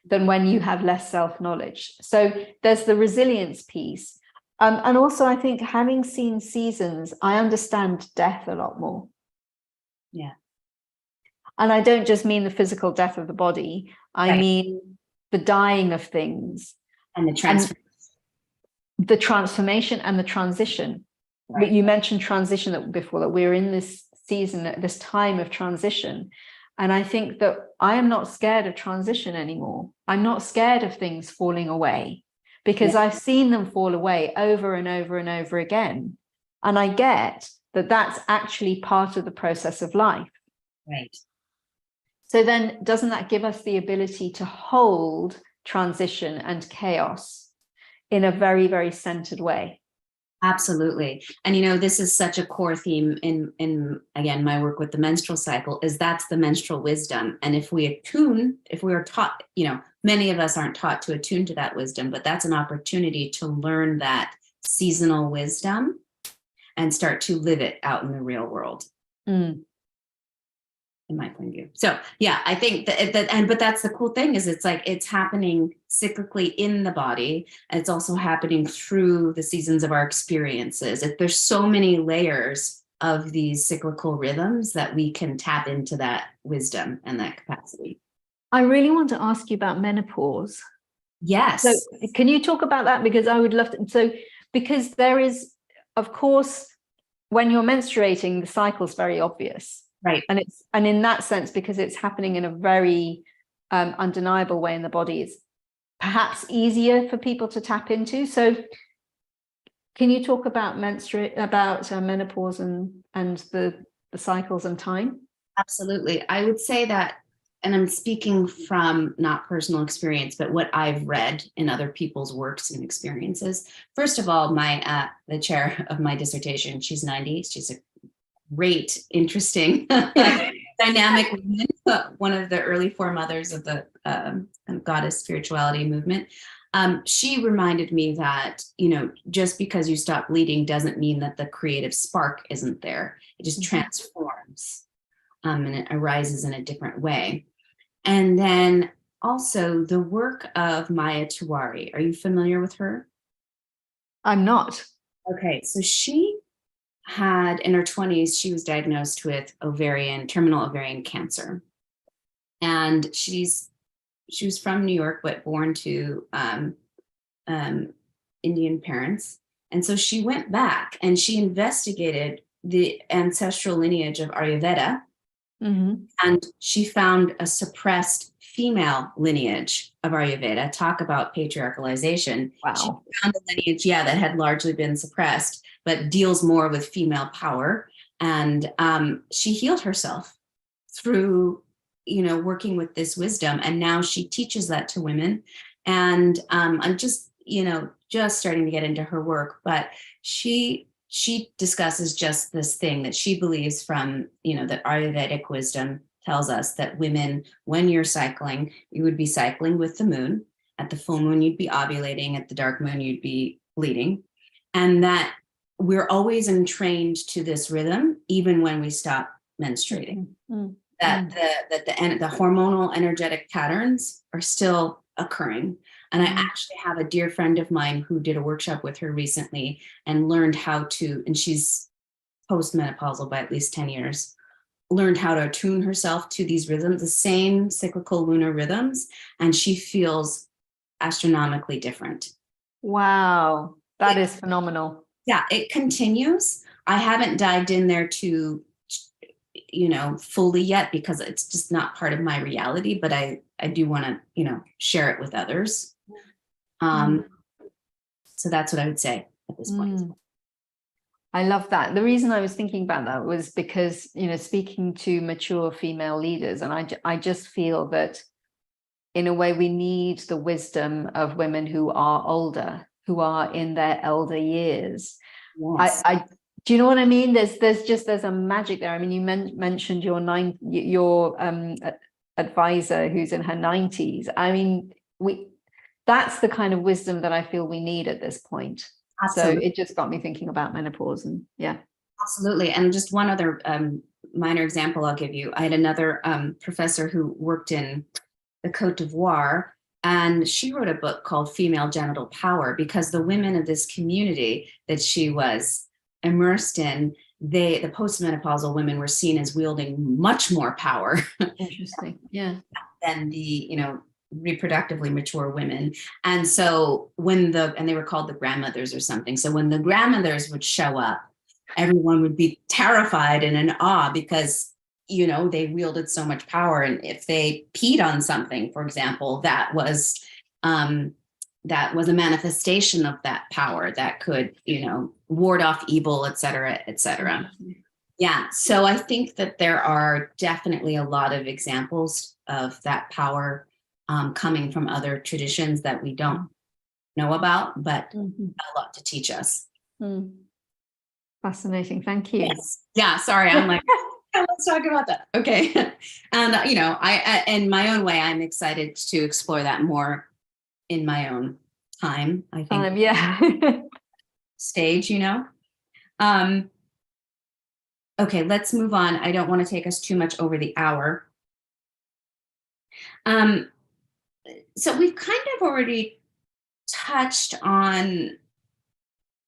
than when you have less self-knowledge. So there's the resilience piece. And also, I think having seen seasons, I understand death a lot more. Yeah. And I don't just mean the physical death of the body. I mean the dying of things. And the transformation and the transition. Right. You mentioned transition before, that we're in this season, this time of transition. And I think that I am not scared of transition anymore. I'm not scared of things falling away, because I've seen them fall away over and over and over again. And I get that that's actually part of the process of life. Right. So then doesn't that give us the ability to hold transition and chaos in a very, very centered way? Absolutely. And, this is such a core theme in again, my work with the menstrual cycle, is that's the menstrual wisdom. And if we are taught, many of us aren't taught to attune to that wisdom, but that's an opportunity to learn that seasonal wisdom and start to live it out in the real world. In my point of view. So yeah, I think but that's the cool thing, is it's like it's happening cyclically in the body, and it's also happening through the seasons of our experiences. There's so many layers of these cyclical rhythms that we can tap into that wisdom and that capacity. I really want to ask you about menopause. Yes. So can you talk about that? Because I would love to. So because there is, of course, when you're menstruating, the cycle's very obvious. Right. And in that sense, because it's happening in a very undeniable way in the body, it's perhaps easier for people to tap into. So can you talk about menopause and the cycles and time? Absolutely. I would say that, and I'm speaking from not personal experience, but what I've read in other people's works and experiences. First of all, the chair of my dissertation, she's 90. She's a great, interesting, dynamic woman, one of the early foremothers of the goddess spirituality movement. She reminded me that, just because you stop bleeding doesn't mean that the creative spark isn't there. It just transforms, and it arises in a different way. And then also the work of Maya Tiwari. Are you familiar with her? I'm not. Okay, so she had, in her 20s, she was diagnosed with terminal ovarian cancer. And she was from New York, but born to Indian parents. And so she went back and she investigated the ancestral lineage of Ayurveda. And she found a suppressed female lineage of Ayurveda. Talk about patriarchalization. Wow. She found a lineage, that had largely been suppressed, but deals more with female power. And she healed herself through, working with this wisdom. And now she teaches that to women. And I'm just starting to get into her work, but she discusses just this thing that she believes from, that Ayurvedic wisdom tells us that women, when you're cycling, you would be cycling with the moon. At the full moon, you'd be ovulating. At the dark moon, you'd be bleeding. And that we're always entrained to this rhythm, even when we stop menstruating. That the hormonal energetic patterns are still occurring. And I actually have a dear friend of mine who did a workshop with her recently and learned how to, and she's postmenopausal by at least 10 years, learned how to attune herself to these rhythms, the same cyclical lunar rhythms, and she feels astronomically different. Wow, that is phenomenal. Yeah, it continues. I haven't dived in there to, fully yet, because it's just not part of my reality, but I do want to, share it with others. So that's what I would say at this point. I love that. The reason I was thinking about that was because, speaking to mature female leaders, and I just feel that in a way we need the wisdom of women who are older, who are in their elder years. Yes. Do you know what I mean? There's a magic there. I mean, you mentioned your advisor who's in her 90s. I mean, that's the kind of wisdom that I feel we need at this point. Absolutely. So it just got me thinking about menopause, and yeah. Absolutely. And just one other minor example I'll give you. I had another professor who worked in the Côte d'Ivoire, and she wrote a book called Female Genital Power, because the women of this community that she was immersed in, the postmenopausal women were seen as wielding much more power. Interesting. Yeah. Than the, reproductively mature women. And so and they were called the grandmothers or something. So when the grandmothers would show up, everyone would be terrified and in awe, because, they wielded so much power. And if they peed on something, for example, that was a manifestation of that power that could, ward off evil, et cetera, et cetera. Yeah, so I think that there are definitely a lot of examples of that power coming from other traditions that we don't know about, but a lot to teach us. Fascinating. Thank you. Yes. Yeah, sorry, I'm like, yeah, let's talk about that. Okay. And, I, in my own way, I'm excited to explore that more in my own time, I think. Yeah. Stage, Okay, let's move on. I don't want to take us too much over the hour. So we've kind of already touched on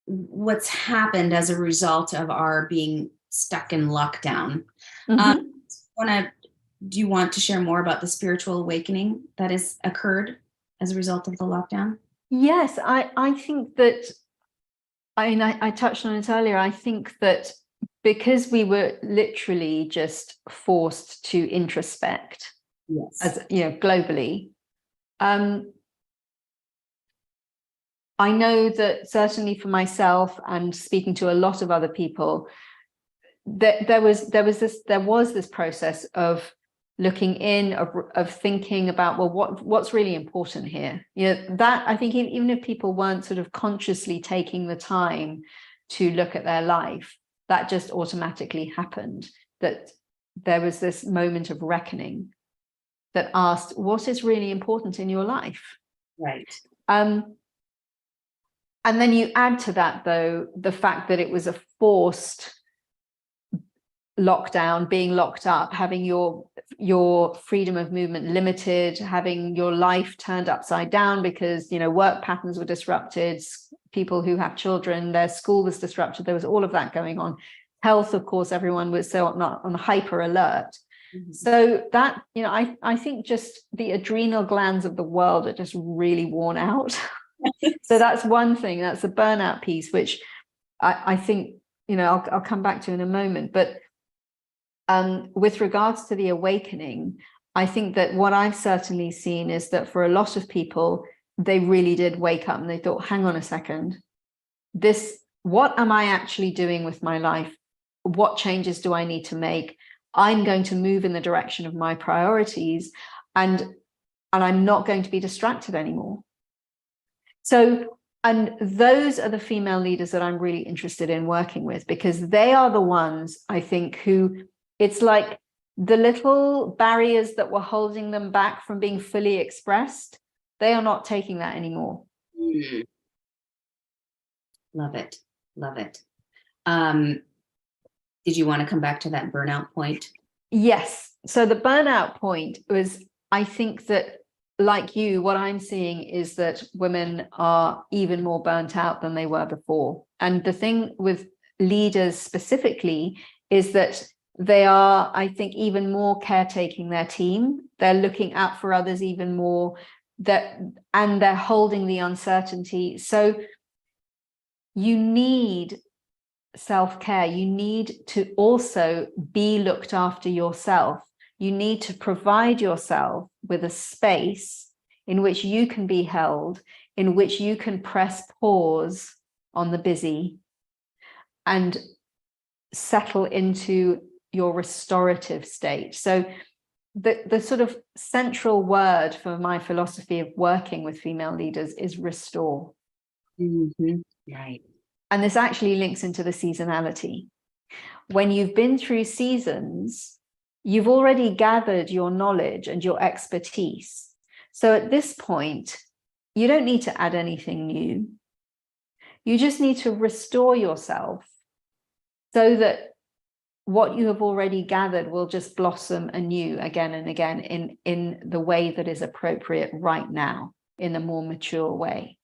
what's happened as a result of our being stuck in lockdown. Do you want to share more about the spiritual awakening that has occurred as a result of the lockdown? Yes, I think that, I touched on it earlier. I think that because we were literally just forced to introspect, Yes. as globally, I know that certainly for myself and speaking to a lot of other people, that there was this process of looking in, of thinking about, well, what's really important here? That I think even if people weren't sort of consciously taking the time to look at their life, that just automatically happened, that there was this moment of reckoning that asked, what is really important in your life? Right. And then you add to that, though, the fact that it was a forced lockdown, being locked up, having your freedom of movement limited, having your life turned upside down because work patterns were disrupted, people who have children, their school was disrupted, there was all of that going on. Health, of course, everyone was so on hyper alert. So that, I think just the adrenal glands of the world are just really worn out. So that's one thing, that's the burnout piece, which I think, I'll come back to in a moment. But with regards to the awakening, I think that what I've certainly seen is that for a lot of people, they really did wake up and they thought, hang on a second, what am I actually doing with my life? What changes do I need to make? I'm going to move in the direction of my priorities, and I'm not going to be distracted anymore. So, and those are the female leaders that I'm really interested in working with, because they are the ones, I think, who, it's like the little barriers that were holding them back from being fully expressed, they are not taking that anymore. Love it. Love it. Did you want to come back to that burnout point? Yes. So the burnout point was, I think that, like you, what I'm seeing is that women are even more burnt out than they were before. And the thing with leaders specifically is that they are, I think, even more caretaking their team. They're looking out for others even more, and they're holding the uncertainty. So you need self-care. You need to also be looked after yourself. You need to provide yourself with a space in which you can be held, in which you can press pause on the busy and settle into your restorative state. So the sort of central word for my philosophy of working with female leaders is restore. Right. And this actually links into the seasonality. When you've been through seasons, you've already gathered your knowledge and your expertise. So at this point, you don't need to add anything new. You just need to restore yourself so that what you have already gathered will just blossom anew again and again in the way that is appropriate right now, in a more mature way.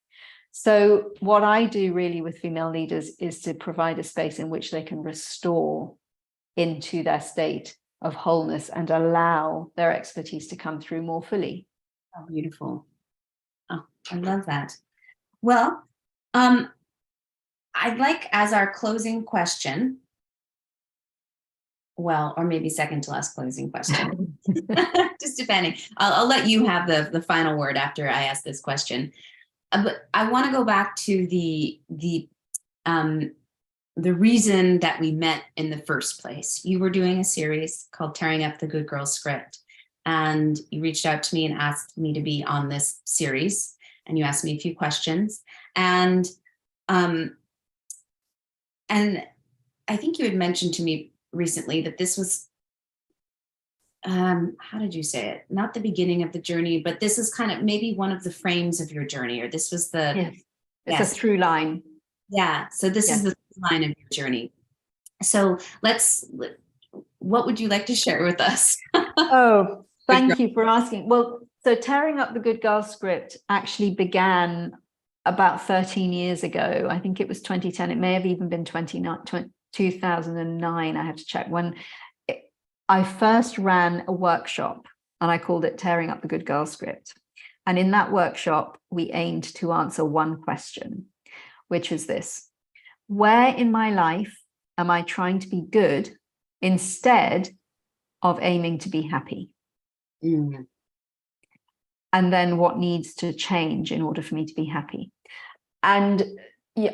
So what I do really with female leaders is to provide a space in which they can restore into their state of wholeness and allow their expertise to come through more fully. Oh, beautiful. Oh, I love that. Well, I'd like, as our closing question, well, or maybe second to last closing question, just depending. I'll let you have the final word after I ask this question. But I want to go back to the the reason that we met in the first place. You were doing a series called Tearing Up the Good Girl Script, and you reached out to me and asked me to be on this series, and you asked me a few questions, and I think you had mentioned to me recently that this was, how did you say it? Not the beginning of the journey, but this is kind of maybe one of the frames of your journey, or this was the, Yes. It's a through line. Yeah. So this is the line of your journey. So what would you like to share with us? Oh, thank you for asking. Well, so Tearing Up the Good Girl Script actually began about 13 years ago. I think it was 2010. It may have even been 2009. I have to check when I first ran a workshop, and I called it Tearing Up the Good Girl Script. And in that workshop, we aimed to answer one question, which is this: where in my life am I trying to be good instead of aiming to be happy? Mm. And then what needs to change in order for me to be happy? And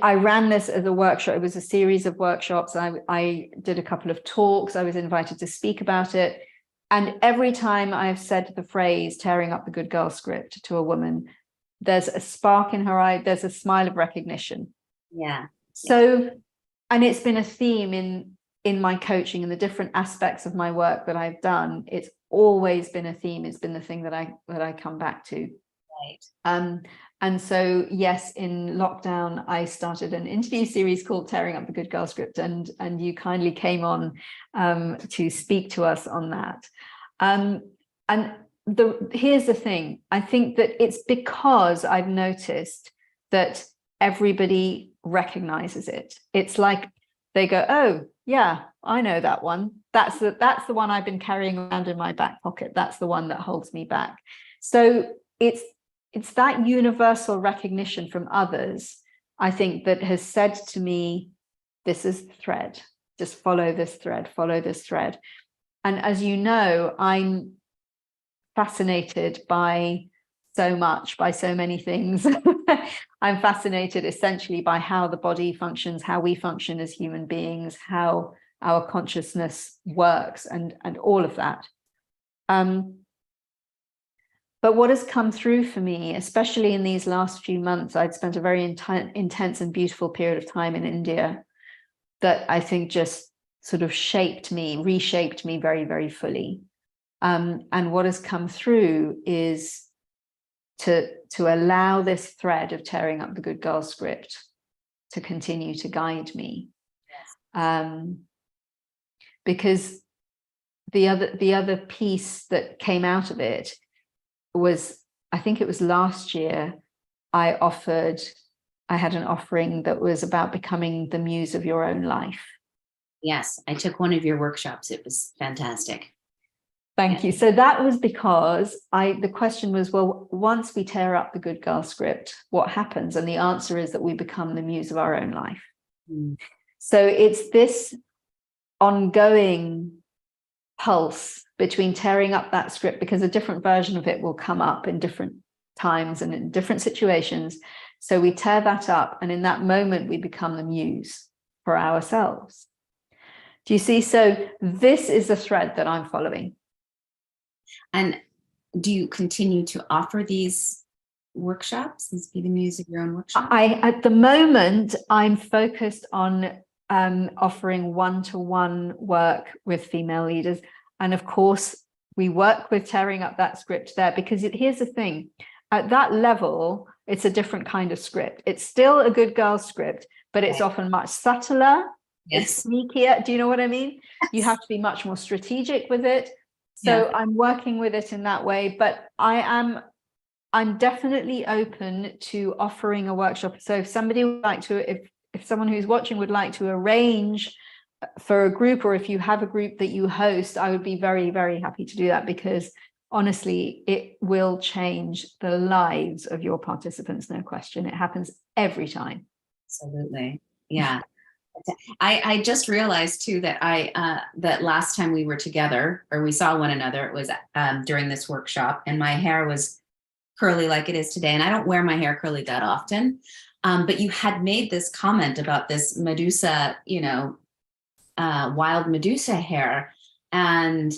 I ran this as a workshop. It was a series of workshops. I did a couple of talks. I was invited to speak about it. And every time I've said the phrase tearing up the good girl script to a woman, there's a spark in her eye. There's a smile of recognition. Yeah. So, and it's been a theme in my coaching and the different aspects of my work that I've done. It's always been a theme. It's been the thing that I come back to. Right. And so, yes, in lockdown, I started an interview series called Tearing Up the Good Girl Script, and you kindly came on to speak to us on that. And here's the thing. I think that it's because I've noticed that everybody recognizes it. It's like they go, oh, yeah, I know that one. That's the one I've been carrying around in my back pocket. That's the one that holds me back. So it's that universal recognition from others, I think, that has said to me, this is the thread. Just follow this thread, follow this thread. And as you know, I'm fascinated by so much, by so many things. I'm fascinated essentially by how the body functions, how we function as human beings, how our consciousness works, and all of that. But what has come through for me, especially in these last few months, I'd spent a very intense and beautiful period of time in India that I think just sort of reshaped me very, very fully. And what has come through is to allow this thread of tearing up the good girl script to continue to guide me. Yes. Because the other piece that came out of it was, I think it was last year, I had an offering that was about becoming the muse of your own life. Yes, I took one of your workshops. It was fantastic. Thank you. So that was because the question was, well, once we tear up the good girl script, what happens? And the answer is that we become the muse of our own life. Mm. So it's this ongoing pulse between tearing up that script, because a different version of it will come up in different times and in different situations. So we tear that up, and in that moment, we become the muse for ourselves. Do you see? So this is the thread that I'm following. And do you continue to offer these workshops, these Be the Muse of Your Own workshops? At the moment, I'm focused on offering one-to-one work with female leaders. And of course, we work with tearing up that script there, because here's the thing. At that level, it's a different kind of script. It's still a good girl script, but it's often much subtler. Yes. It's sneakier. Do you know what I mean? Yes. You have to be much more strategic with it. So I'm working with it in that way, but I'm definitely open to offering a workshop. So if somebody would like to, if someone who's watching would like to arrange for a group, or if you have a group that you host, I would be very, very happy to do that, because honestly, it will change the lives of your participants, no question. It happens every time. Absolutely. Yeah. I just realized too that that last time we were together, or we saw one another, it was during this workshop, and my hair was curly like it is today. And I don't wear my hair curly that often. But you had made this comment about this Medusa, wild Medusa hair, and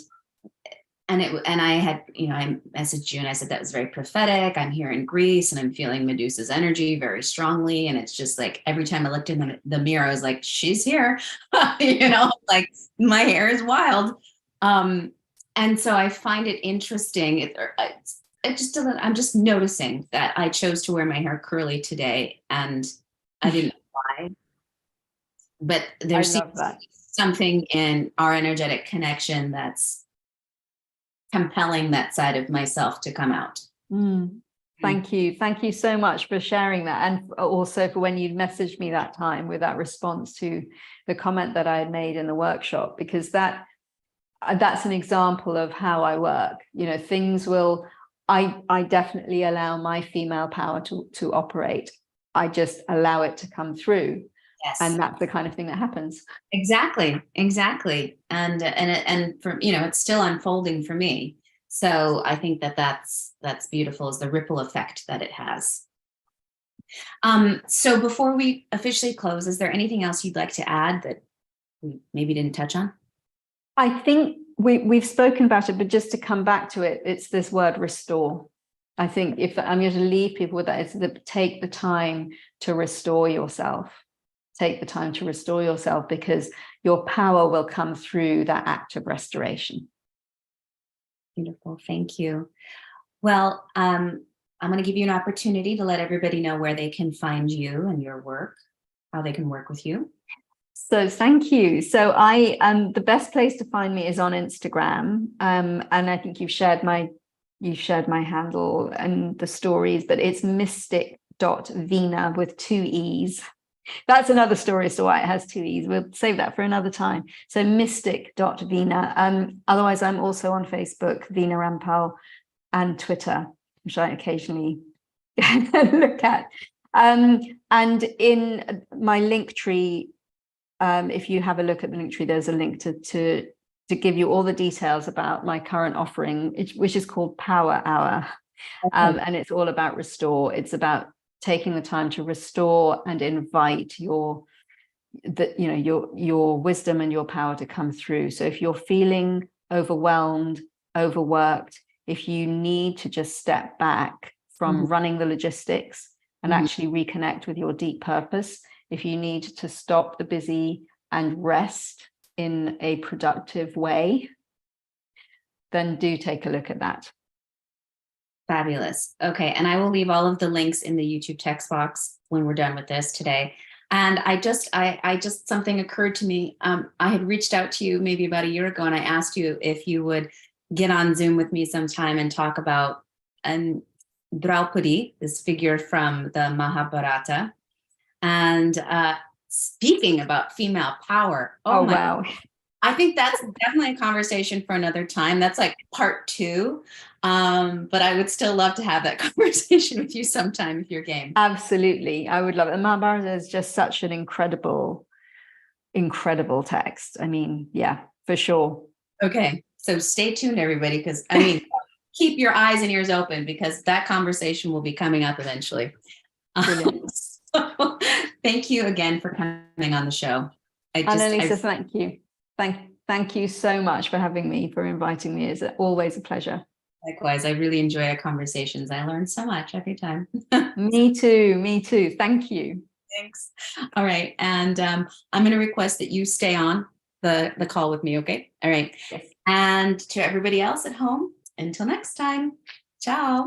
I had, I messaged you and I said that was very prophetic. I'm here in Greece and I'm feeling Medusa's energy very strongly, and it's just like every time I looked in the mirror, I was like, she's here, like my hair is wild. And so I find it interesting. I'm just noticing that I chose to wear my hair curly today, and I didn't know why. But I there's love that. something in our energetic connection that's compelling that side of myself to come out. Thank you. Thank you so much for sharing that. And also for when you messaged me that time with that response to the comment that I had made in the workshop, because that's an example of how I work. Things will, I definitely allow my female power to operate. I just allow it to come through. Yes. And that's the kind of thing that happens. Exactly. And for, it's still unfolding for me. So I think that's beautiful, is the ripple effect that it has. So before we officially close, is there anything else you'd like to add that we maybe didn't touch on? I think we've spoken about it, but just to come back to it, it's this word restore. I think if I'm going to leave people with that, it's take the time to restore yourself. Take the time to restore yourself, because your power will come through that act of restoration. Beautiful. Thank you. Well, I'm going to give you an opportunity to let everybody know where they can find you and your work, how they can work with you. So thank you. So the best place to find me is on Instagram. And I think you've shared my handle and the stories, but it's mystic.vena with 2 E's. That's another story as to why it has 2 E's. We'll save that for another time. So mystic.vena. Otherwise, I'm also on Facebook, Vena Ramphal, and Twitter, which I occasionally look at. And in my link tree, if you have a look at the link tree, there's a link to give you all the details about my current offering, which is called Power Hour. Okay. And it's all about restore. It's about taking the time to restore and invite your wisdom and your power to come through. So if you're feeling overwhelmed, overworked, if you need to just step back from running the logistics and actually reconnect with your deep purpose, if you need to stop the busy and rest in a productive way, then do take a look at that. Fabulous. Okay. And I will leave all of the links in the YouTube text box when we're done with this today. And I just something occurred to me. I had reached out to you maybe about a year ago, and I asked you if you would get on Zoom with me sometime and talk about Draupadi, this figure from the Mahabharata. And speaking about female power. Oh wow. I think that's definitely a conversation for another time. That's like part 2. But I would still love to have that conversation with you sometime if you're game. Absolutely. I would love it. The Mahabharata is just such an incredible text. I mean, yeah, for sure. Okay. So stay tuned, everybody, because keep your eyes and ears open, because that conversation will be coming up eventually. So, thank you again for coming on the show. Annalisa, thank you. Thank you so much for having me, for inviting me. It's always a pleasure. Likewise, I really enjoy our conversations. I learn so much every time. Me too. Thank you. Thanks. All right. And I'm going to request that you stay on the call with me, okay? All right. Yes. And to everybody else at home, until next time, ciao.